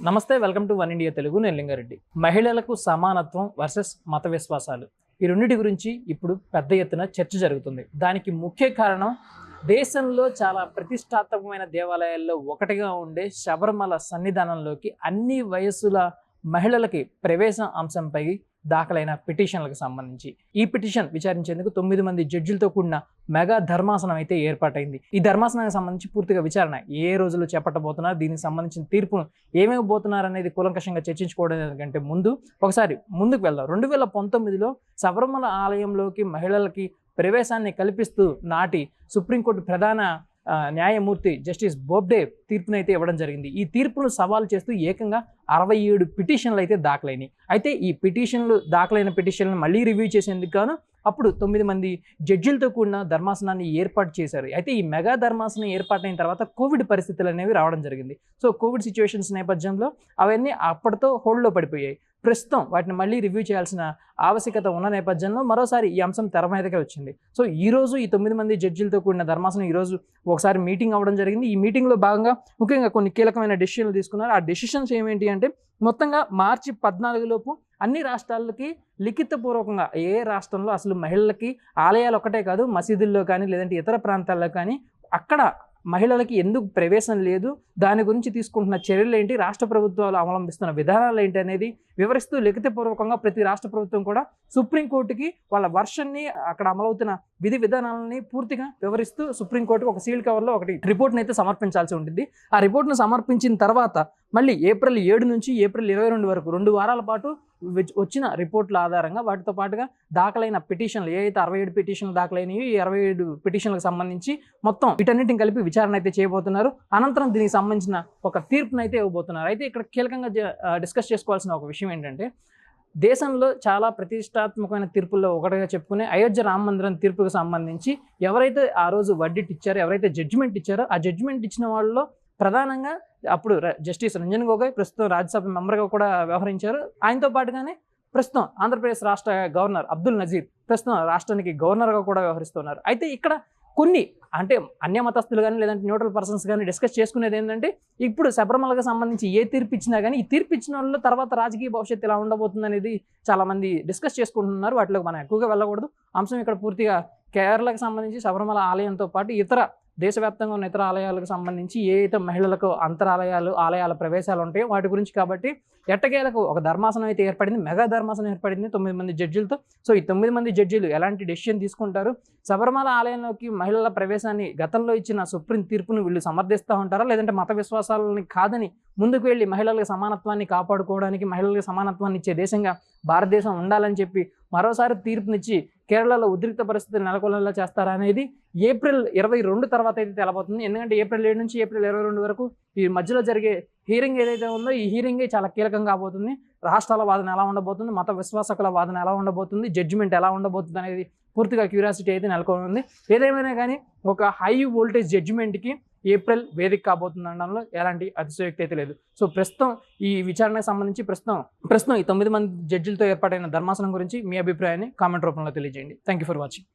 నమస్తే, welcome to one India Telugu. నేను లింగారెడ్డి. మహిళలకు సమానత్వం వర్సెస్ మత విశ్వాసాలు, ఈ రెండింటి గురించి ఇప్పుడు పెద్ద ఎత్తున చర్చ జరుగుతుంది. దానికి ముఖ్య కారణం దేశంలో చాలా ప్రతిష్టాత్మకమైన దేవాలయాల్లో ఒకటిగా ఉండే శబరిమల సన్నిధానంలోకి అన్ని వయస్సుల మహిళలకి ప్రవేశం అంశంపై దాఖలైన పిటిషన్లకు సంబంధించి ఈ పిటిషన్ విచారించేందుకు 9 మంది జడ్జిలతో కూడిన మెగా ధర్మాసనం అయితే ఏర్పాటైంది. ఈ ధర్మాసనానికి సంబంధించి పూర్తిగా విచారణ ఏ రోజులు చేపట్టబోతున్నారు, దీనికి సంబంధించిన తీర్పును ఏమేమి పోతున్నారు అనేది కూలంకషంగా చర్చించుకోవడం కంటే ముందు ఒకసారి ముందుకు వెళ్దాం. 2019లో శబరిమల ఆలయంలోకి మహిళలకి ప్రవేశాన్ని కల్పిస్తూ నాటి సుప్రీంకోర్టు ప్రధాన న్యాయమూర్తి జస్టిస్ బోబ్డే తీర్పునైతే ఇవ్వడం జరిగింది. ఈ తీర్పును సవాల్ చేస్తూ ఏకంగా 67 పిటిషన్లు అయితే దాఖలైనవి. అయితే ఈ దాఖలైన పిటిషన్లను మళ్ళీ రివ్యూ చేసేందుకు గాను అప్పుడు 9 మంది జడ్జిలతో కూడిన ధర్మాసనాన్ని ఏర్పాటు చేశారు. అయితే ఈ మెగా ధర్మాసనం ఏర్పాటైన తర్వాత కోవిడ్ పరిస్థితులు అనేవి రావడం జరిగింది. సో కోవిడ్ సిచ్యువేషన్స్ నేపథ్యంలో అవన్నీ అప్పటితో హోల్డ్లో పడిపోయాయి. ప్రస్తుతం వాటిని మళ్ళీ రివ్యూ చేయాల్సిన ఆవశ్యకత ఉన్న నేపథ్యంలో మరోసారి ఈ అంశం తెర మీదకే వచ్చింది. సో ఈరోజు ఈ 9 మంది జడ్జిలతో కూడిన ధర్మాసనం ఈరోజు ఒకసారి మీటింగ్ అవ్వడం జరిగింది. ఈ మీటింగ్లో భాగంగా ముఖ్యంగా కొన్ని కీలకమైన డెసిషన్లు తీసుకున్నారు. ఆ డెసిషన్స్ ఏమేంటి అంటే, మొత్తంగా మార్చి 14 లోపు అన్ని రాష్ట్రాలకి లిఖితపూర్వకంగా ఏ రాష్ట్రంలో అసలు మహిళలకి ఆలయాలు ఒకటే కాదు, మసీదుల్లో కానీ లేదంటే ఇతర ప్రాంతాల్లో కానీ అక్కడ మహిళలకి ఎందుకు ప్రవేశం లేదు, దాని గురించి తీసుకుంటున్న చర్యలు ఏంటి, రాష్ట్ర ప్రభుత్వాలు అవలంబిస్తున్న విధానాలు ఏంటి అనేది వివరిస్తూ లిఖితపూర్వకంగా ప్రతి రాష్ట్ర ప్రభుత్వం కూడా సుప్రీంకోర్టుకి వాళ్ళ వర్షన్ని, అక్కడ అమలవుతున్న విధి విధానాలని పూర్తిగా వివరిస్తూ సుప్రీంకోర్టుకు ఒక సీల్ కవర్లో ఒకటి రిపోర్ట్ని అయితే సమర్పించాల్సి ఉంటుంది. ఆ రిపోర్ట్ను సమర్పించిన తర్వాత మళ్ళీ ఏప్రిల్ 7 నుంచి ఏప్రిల్ 22 వరకు 2 వారాల పాటు వచ్చిన రిపోర్ట్ల ఆధారంగా వాటితో పాటుగా దాఖలైన పిటిషన్లు ఏవైతే 67 పిటిషన్లు దాఖలైనవి, ఈ 67 పిటిషన్లకు సంబంధించి మొత్తం వీటన్నిటిని కలిపి విచారణ అయితే చేయబోతున్నారు. అనంతరం దీనికి సంబంధించిన ఒక తీర్పును అయితే ఇవ్వబోతున్నారు. అయితే ఇక్కడ కీలకంగా డిస్కస్ చేసుకోవాల్సిన ఒక విషయం ఏంటంటే, దేశంలో చాలా ప్రతిష్టాత్మకమైన తీర్పుల్లో ఒకటిగా చెప్పుకునే అయోధ్య రామ మందిరం తీర్పుకు సంబంధించి ఎవరైతే ఆ రోజు వర్డిక్ట్ ఇచ్చారో, ఎవరైతే జడ్జిమెంట్ ఇచ్చారో, ఆ జడ్జిమెంట్ ఇచ్చిన వాళ్ళలో ప్రధానంగా అప్పుడు జస్టిస్ రంజన్ గొగోయ్ ప్రస్తుతం రాజ్యసభ మెంబర్గా కూడా వ్యవహరించారు. ఆయనతో పాటుగానే ప్రస్తుతం ఆంధ్రప్రదేశ్ రాష్ట్ర గవర్నర్ అబ్దుల్ నజీర్ ప్రస్తుతం రాష్ట్రానికి గవర్నర్గా కూడా వ్యవహరిస్తున్నారు. అయితే ఇక్కడ కొన్ని అంటే అన్య మతస్థులు కానీ లేదంటే న్యూట్రల్ పర్సన్స్ కానీ డిస్కస్ చేసుకునేది ఏంటంటే, ఇప్పుడు శబరిమలకు సంబంధించి ఏ తీర్పు ఇచ్చినా కానీ ఈ తీర్పు ఇచ్చిన వాళ్ళు తర్వాత రాజకీయ భవిష్యత్తు ఎలా ఉండబోతుంది అనేది చాలామంది డిస్కస్ చేసుకుంటున్నారు. వాటిలోకి మనం ఎక్కువగా వెళ్ళకూడదు. అంశం ఇక్కడ పూర్తిగా కేరళకు సంబంధించి శబరిమల ఆలయంతో పాటు ఇతర దేశవ్యాప్తంగా ఉన్న ఇతర ఆలయాలకు సంబంధించి ఏ అయితే మహిళలకు ఆలయాల ప్రవేశాలు ఉంటాయో వాటి గురించి. కాబట్టి ఎట్టకేలకు ఒక ధర్మాసనం అయితే ఏర్పడింది, మెగా ధర్మాసనం ఏర్పడింది 9 మంది జడ్జిలతో. సో ఈ 9 మంది జడ్జిలు ఎలాంటి డెసిషన్ తీసుకుంటారు, శబరిమల ఆలయంలోకి మహిళల ప్రవేశాన్ని గతంలో ఇచ్చిన సుప్రీం తీర్పును వీళ్ళు సమర్థిస్తూ ఉంటారా, లేదంటే మత విశ్వాసాలని కాదని ముందుకు వెళ్ళి మహిళల సమానత్వాన్ని కాపాడుకోవడానికి, మహిళలకు సమానత్వాన్ని ఇచ్చే దేశంగా భారతదేశం ఉండాలని చెప్పి మరోసారి తీర్పునిచ్చి కేరళలో ఉద్రిక్త పరిస్థితులు నెలకొల్లేలా చేస్తారా అనేది ఏప్రిల్ 22 తర్వాత అయితే తెలబోతుంది. ఎందుకంటే ఏప్రిల్ 7 నుంచి ఏప్రిల్ 22 వరకు ఈ మధ్యలో జరిగే హీరింగ్ ఏదైతే ఉందో ఈ హీరింగే చాలా కీలకం కాబోతుంది. రాష్ట్రాల వాదన ఎలా ఉండబోతుంది, మత విశ్వాసకుల వాదన ఎలా ఉండబోతుంది, జడ్జిమెంట్ ఎలా ఉండబోతుంది అనేది పూర్తిగా క్యూరియాసిటీ అయితే నెలకొని ఉంది. ఏదేమైనా కానీ ఒక హై వోల్టేజ్ జడ్జిమెంట్కి ఏప్రిల్ వేదిక కాబోతుంది అనడంలో ఎలాంటి అతిశయోక్తి అయితే లేదు. సో ప్రస్తుతం ఈ విచారణకు సంబంధించి ప్రస్తుతం ఈ 9 మంది జడ్జిలతో ఏర్పాటైన ధర్మాసనం గురించి మీ అభిప్రాయాన్ని కామెంట్ రూపంలో తెలియజేయండి. Thank you for watching.